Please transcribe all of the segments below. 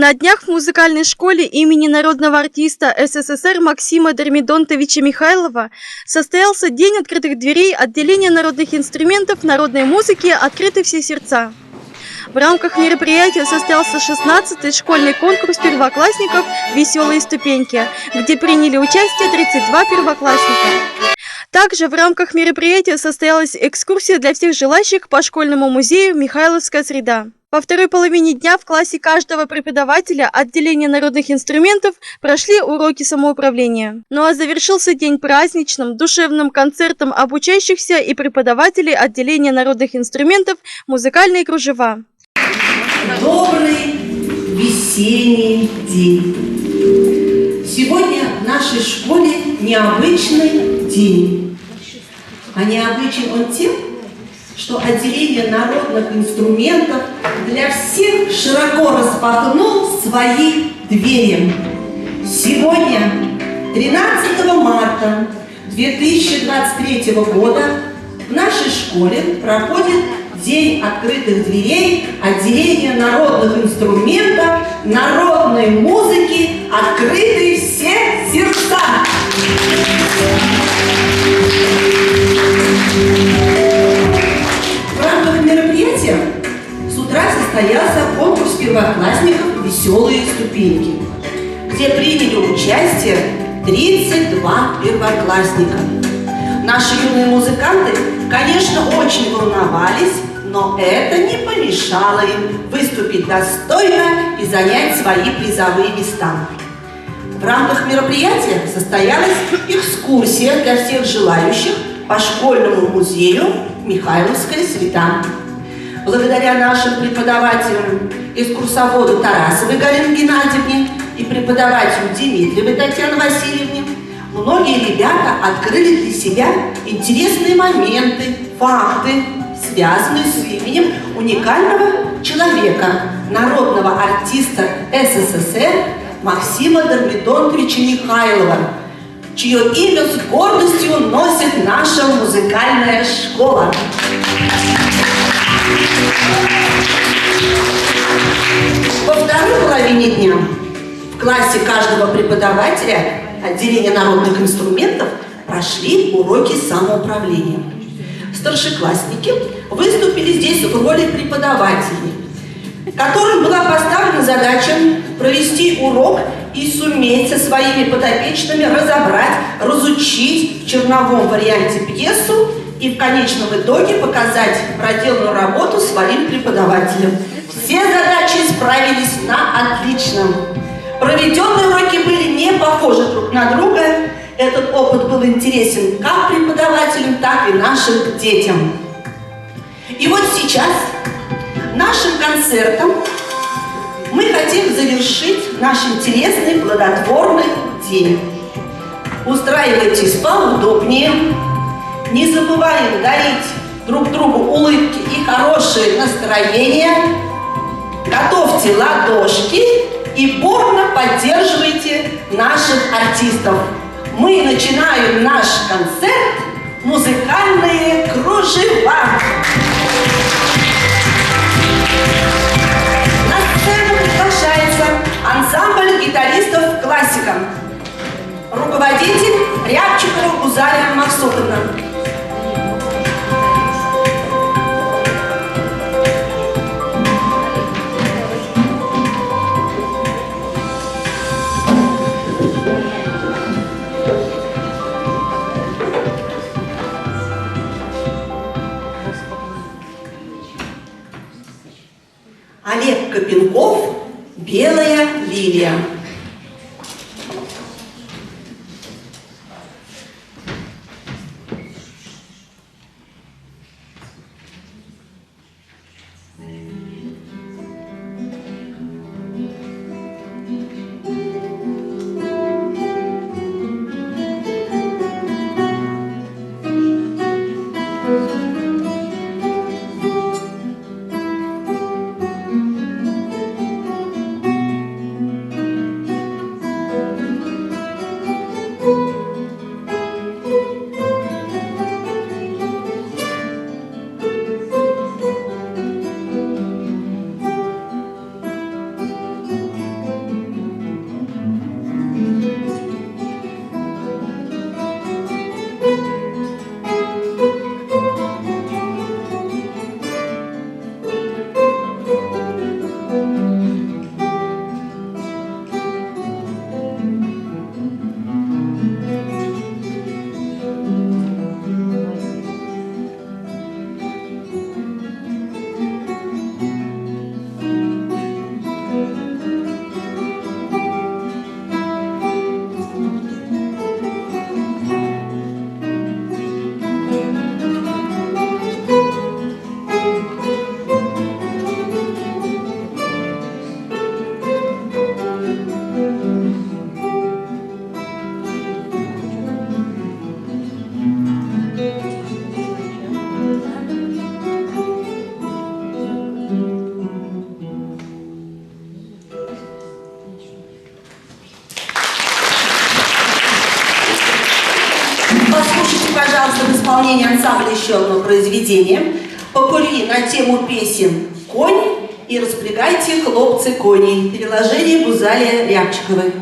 На днях в музыкальной школе имени народного артиста СССР Максима Дормидонтовича Михайлова состоялся День открытых дверей отделения народных инструментов народной музыки «Открыты все сердца». В рамках мероприятия состоялся 16-й школьный конкурс первоклассников «Веселые ступеньки», где приняли участие 32 первоклассника. Также в рамках мероприятия состоялась экскурсия для всех желающих по школьному музею «Михайловская среда». Во второй половине дня в классе каждого преподавателя отделения народных инструментов прошли уроки самоуправления. Ну а завершился день праздничным, душевным концертом обучающихся и преподавателей отделения народных инструментов «Музыкальные кружева». Добрый весенний день. Сегодня в нашей школе необычный день. А необычен он тем, что отделение народных инструментов для всех широко распахнул свои двери. Сегодня, 13 марта 2023 года, в нашей школе проходит День открытых дверей отделения народных инструментов, народной музыки «Открыты все сердца». В рамках мероприятия с утра состоялся конкурс первоклассников «Веселые ступеньки», где приняли участие 32 первоклассника. Наши юные музыканты, конечно, очень волновались, но это не помешало им выступить достойно и занять свои призовые места. В рамках мероприятия состоялась экскурсия для всех желающих по школьному музею «Михайловская среда». Благодаря нашим преподавателям, экскурсоводу Тарасовой Галине Геннадьевне и преподавателю Дмитриевой Татьяне Васильевне, многие ребята открыли для себя интересные моменты, факты, связанные с именем уникального человека, народного артиста СССР Максима Дормидонтовича Михайлова, чье имя с гордостью носит наша музыкальная школа. Во второй половине дня в классе каждого преподавателя отделения народных инструментов прошли уроки самоуправления. Старшеклассники выступили здесь в роли преподавателей, которым была поставлена задача провести урок и суметь со своими подопечными разобрать, разучить в черновом варианте пьесу и в конечном итоге показать проделанную работу своим преподавателям. Все задачи справились на отлично. Проведенные уроки были не похожи друг на друга. Этот опыт был интересен как преподавателям, так и нашим детям. И вот сейчас нашим концертом мы хотим завершить наш интересный, плодотворный день. Устраивайтесь поудобнее, не забываем дарить друг другу улыбки и хорошее настроение, готовьте ладошки и бурно поддерживайте наших артистов. Мы начинаем наш концерт «Музыкальные кружева». На сцену приглашается ансамбль гитаристов «Классика». Руководитель Рябчикова Гузалия Максутовна. Олег Копенков «Белая лилия». исполнении ансамбля еще одно произведение. Попурри на тему песен «Конь» и «Распрягайте, хлопцы, коней». Переложение Гузалия Рябчиковой.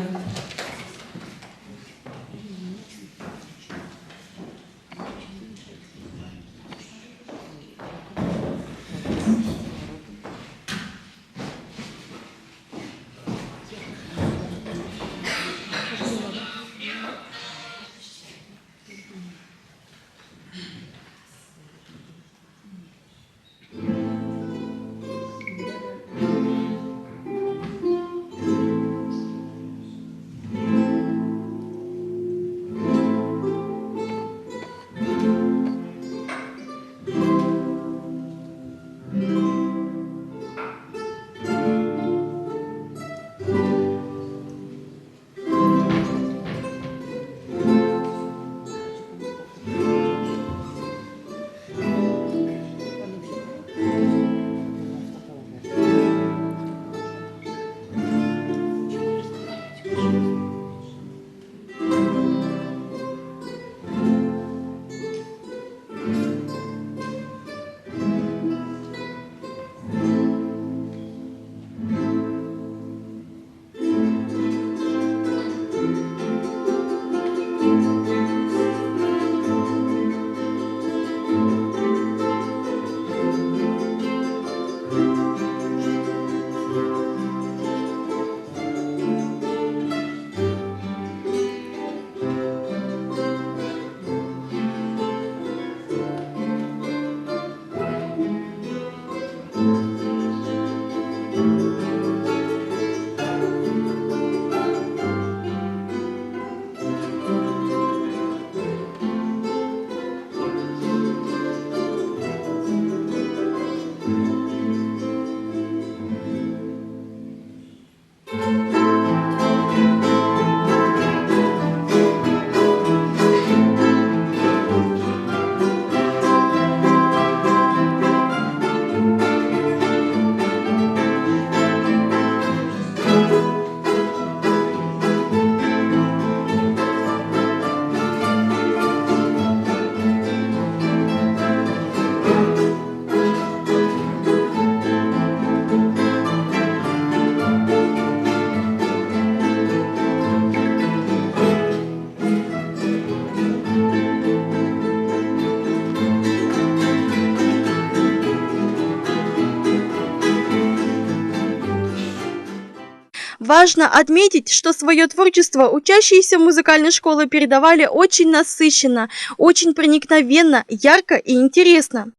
Важно отметить, что свое творчество учащиеся музыкальной школы передавали очень насыщенно, очень проникновенно, ярко и интересно.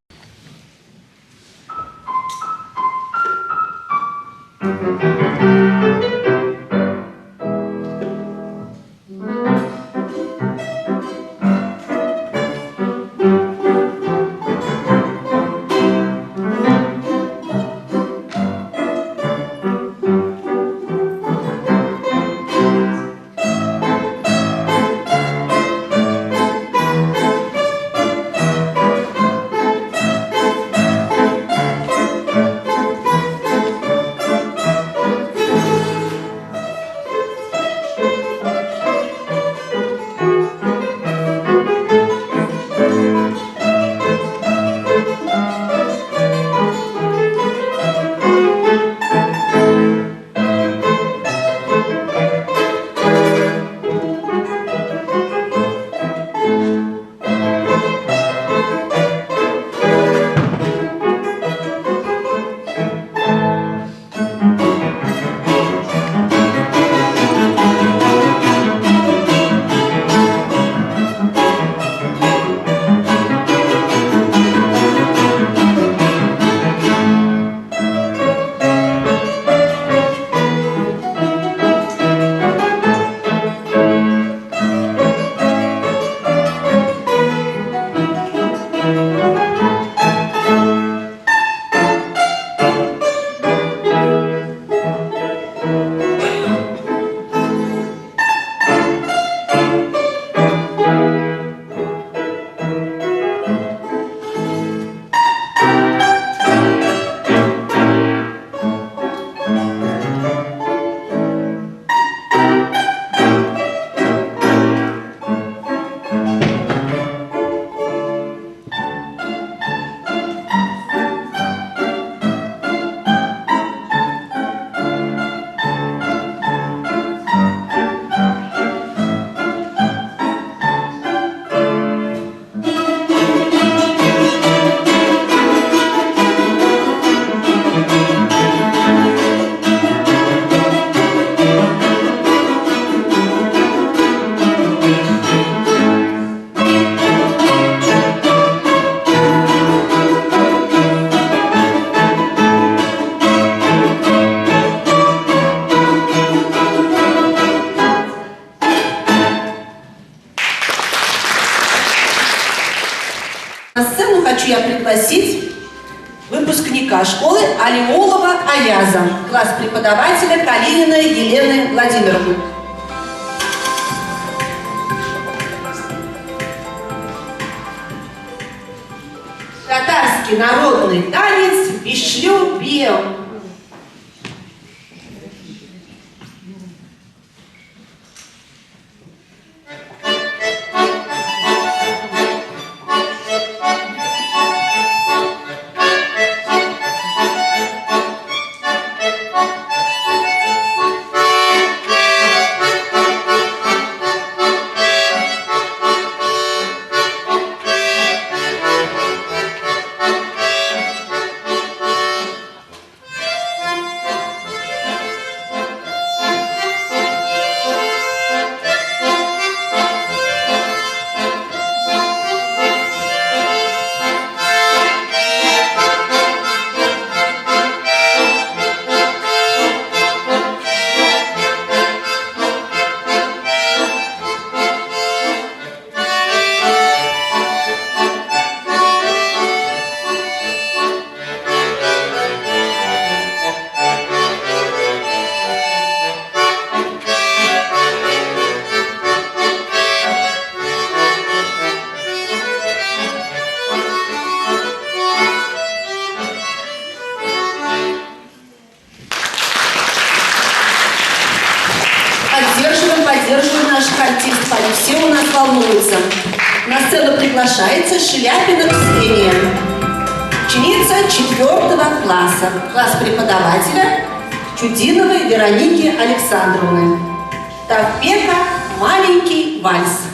я пригласить выпускника школы Алиулова Аяза, класс преподавателя Калининой Елены Владимировны. Татарский народный танец «Бишлю-бьем». Поддерживаем наших артистов, они все у нас волнуются. На сцену приглашается Шляпина Ксения, ученица 4 класса, класс преподавателя Чудиновой Вероники Александровны. Тавбека «Маленький вальс».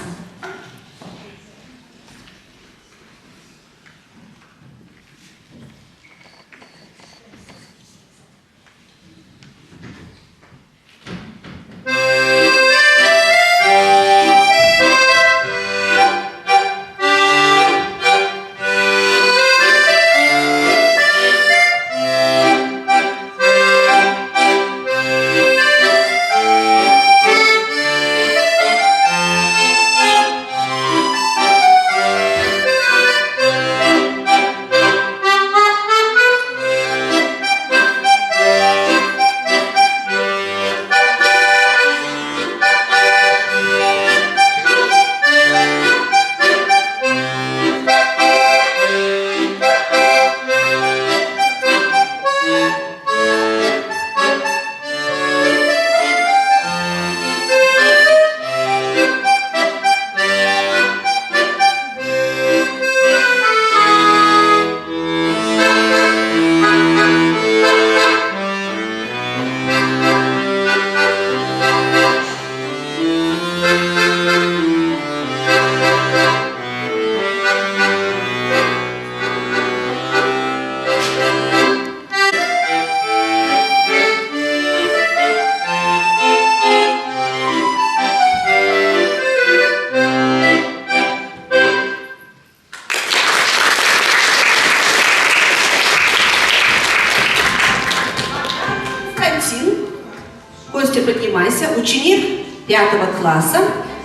Костя, поднимайся. Ученик 5 класса,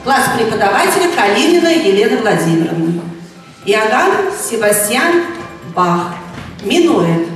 класс преподавателя Калинина Елена Владимировна. Иоганн Себастьян Бах. Минуэт.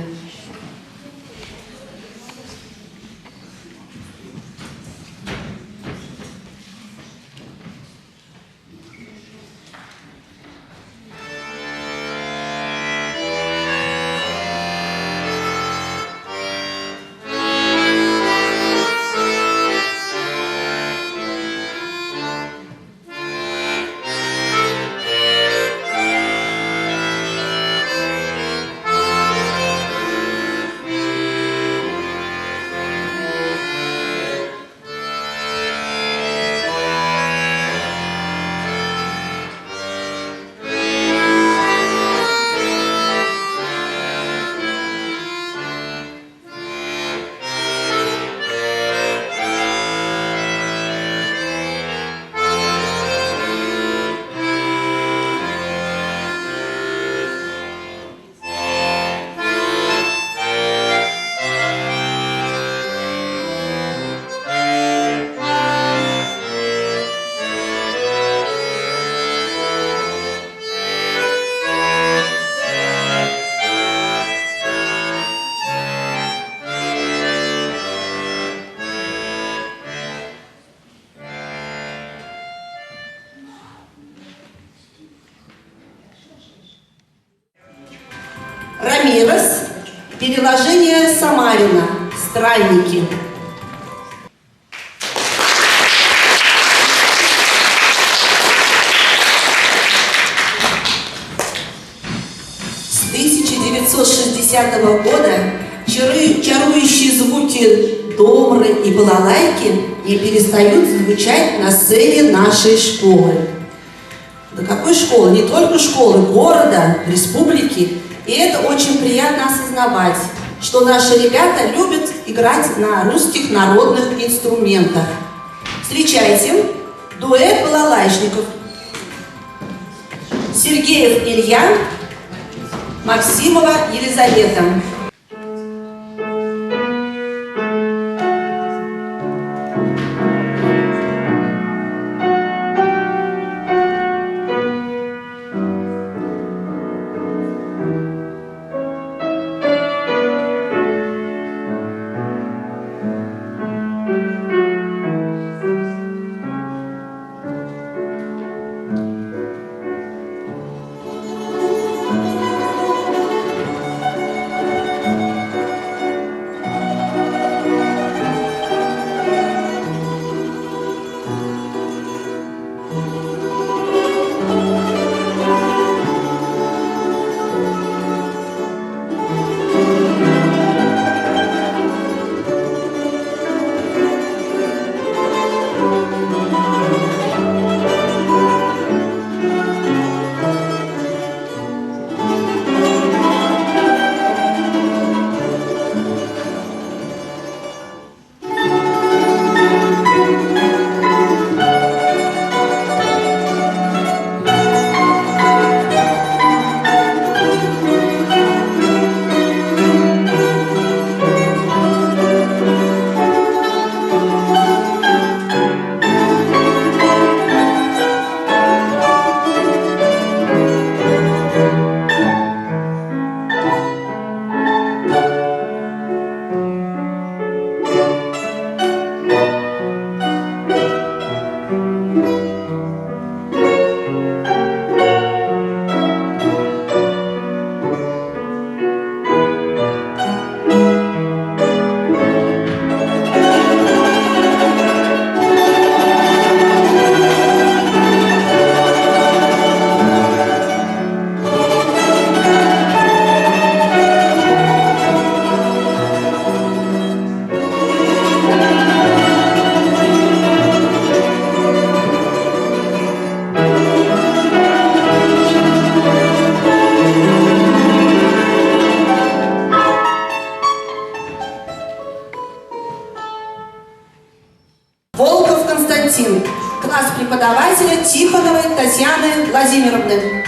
Рамирес, переложение Самарина, «Странники». С 1960 года чарующие звуки домры и балалайки не перестают звучать на сцене нашей школы. Да какой школы? Не только школы, города, республики. И это очень приятно осознавать, что наши ребята любят играть на русских народных инструментах. Встречайте, дуэт балалайщиков. Сергеев Илья, Максимова Елизавета. Волков Константин, класс преподавателя Тихоновой Татьяны Владимировны.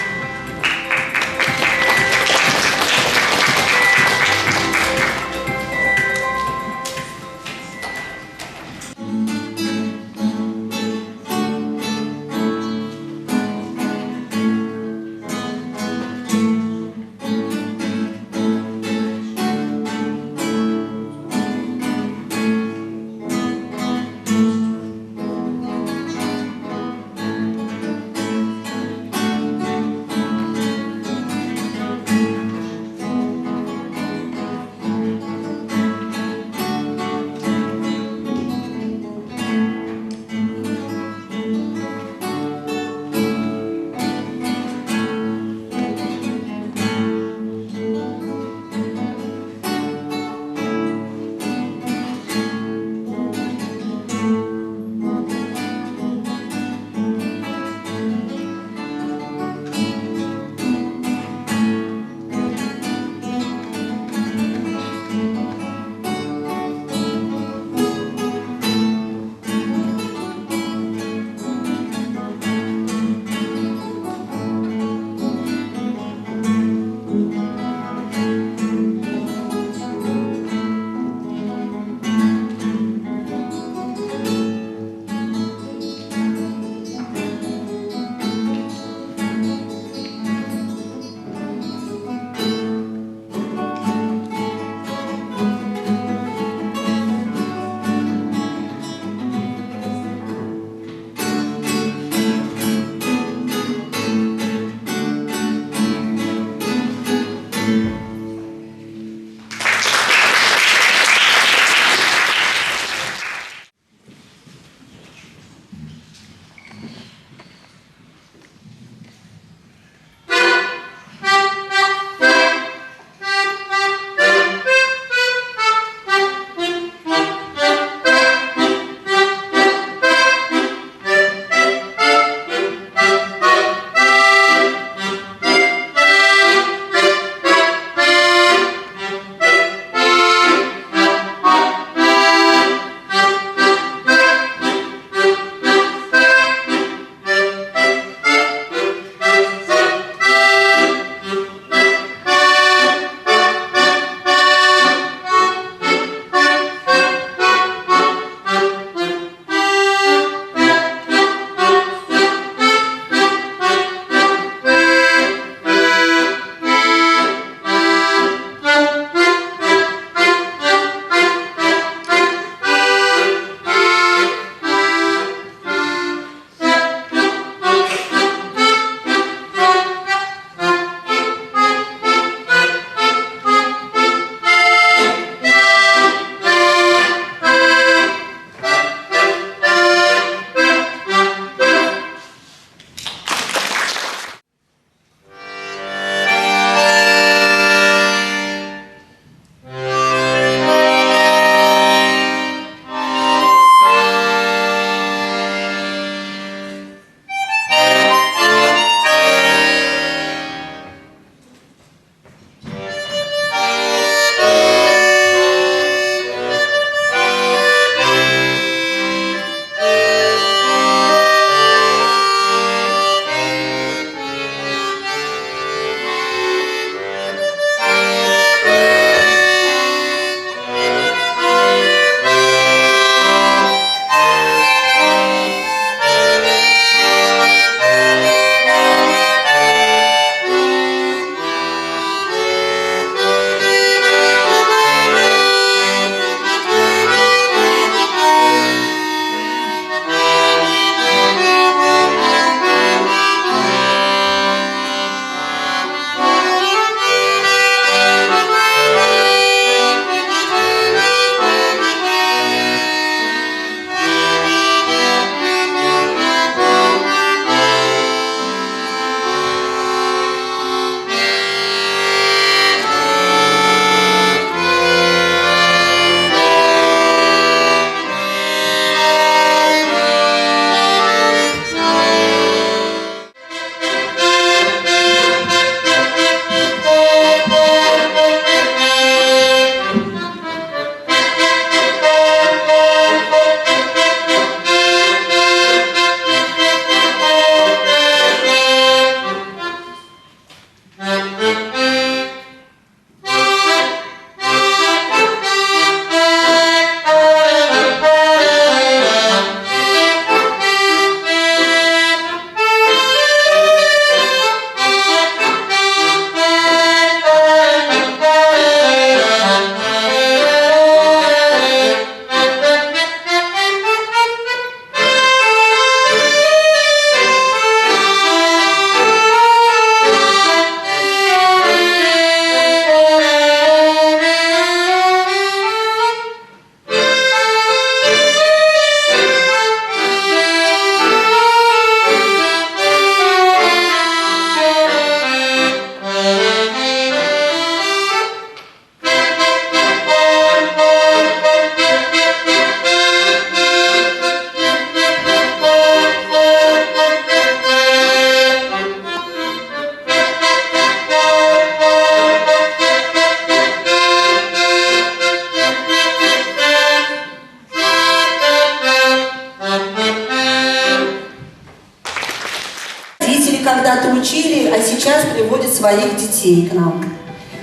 когда-то учили, а сейчас приводят своих детей к нам.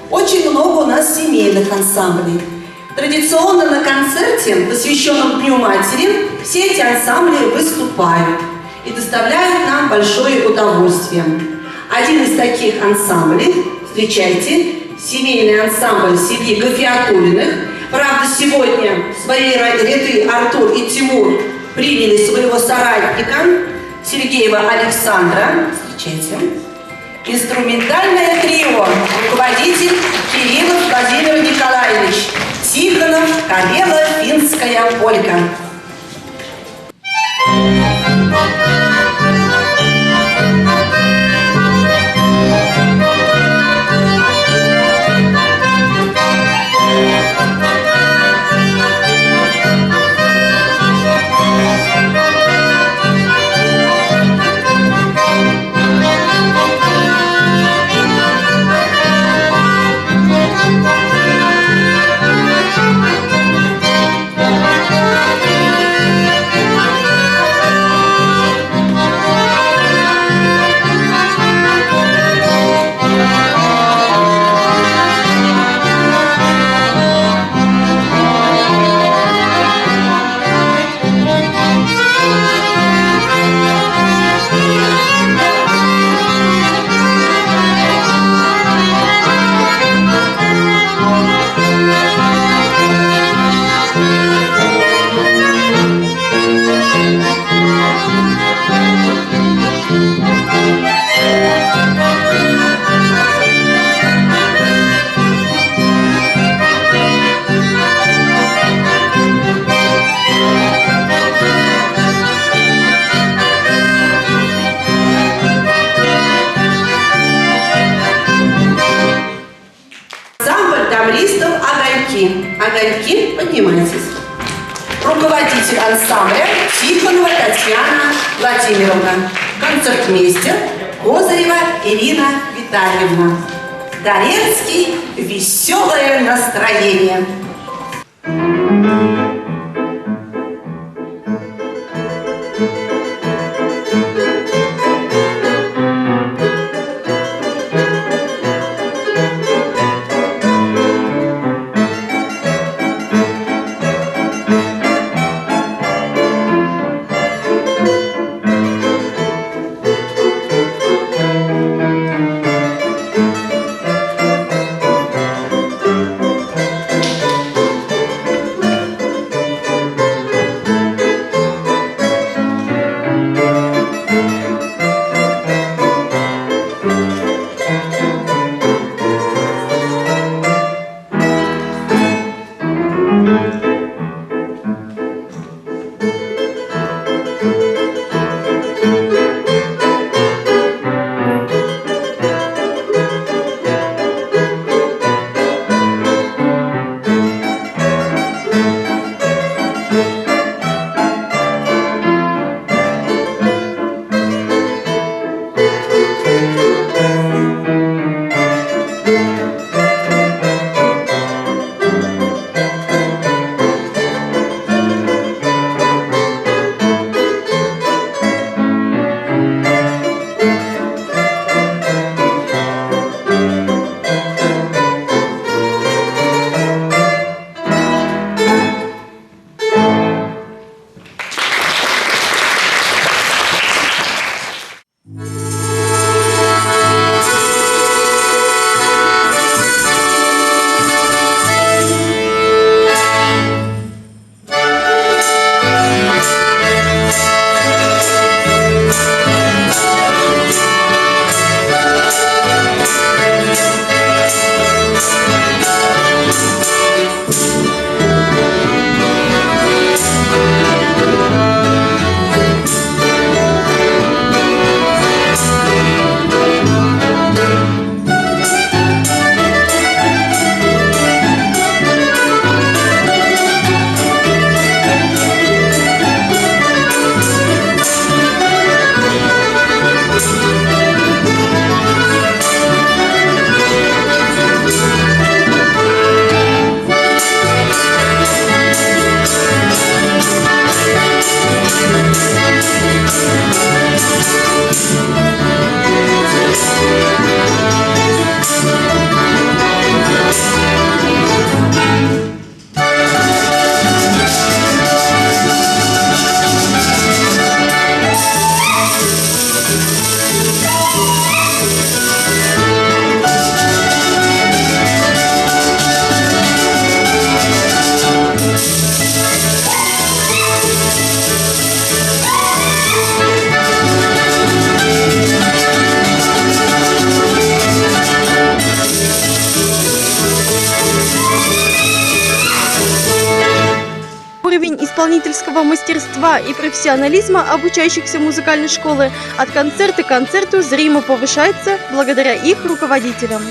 Очень много у нас семейных ансамблей. Традиционно на концерте, посвященном Дню Матери, все эти ансамбли выступают и доставляют нам большое удовольствие. Один из таких ансамблей, встречайте, семейный ансамбль семьи Гафиатуллиных. Правда, сегодня в свои ряды Артур и Тимур приняли своего соратника Сергеева Александра. Встречайте. Инструментальное трио, руководитель Кириллов Владимир Николаевич, Тихонов, Карело-Финская полька. Огоньки, поднимайтесь. Руководитель ансамбля Тихонова Татьяна Владимировна. Концертмейстер Козырева Ирина Витальевна. Дорецкий «Веселое настроение». исполнительского мастерства и профессионализма обучающихся музыкальной школы от концерта к концерту зримо повышается благодаря их руководителям.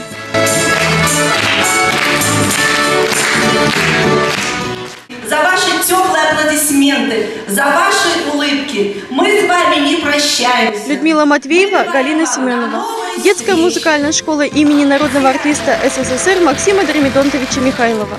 За ваши теплые аплодисменты, за ваши улыбки мы с вами не прощаемся. Людмила Матвеева, Галина Семенова. Детская музыкальная школа имени народного артиста СССР Максима Дормидонтовича Михайлова.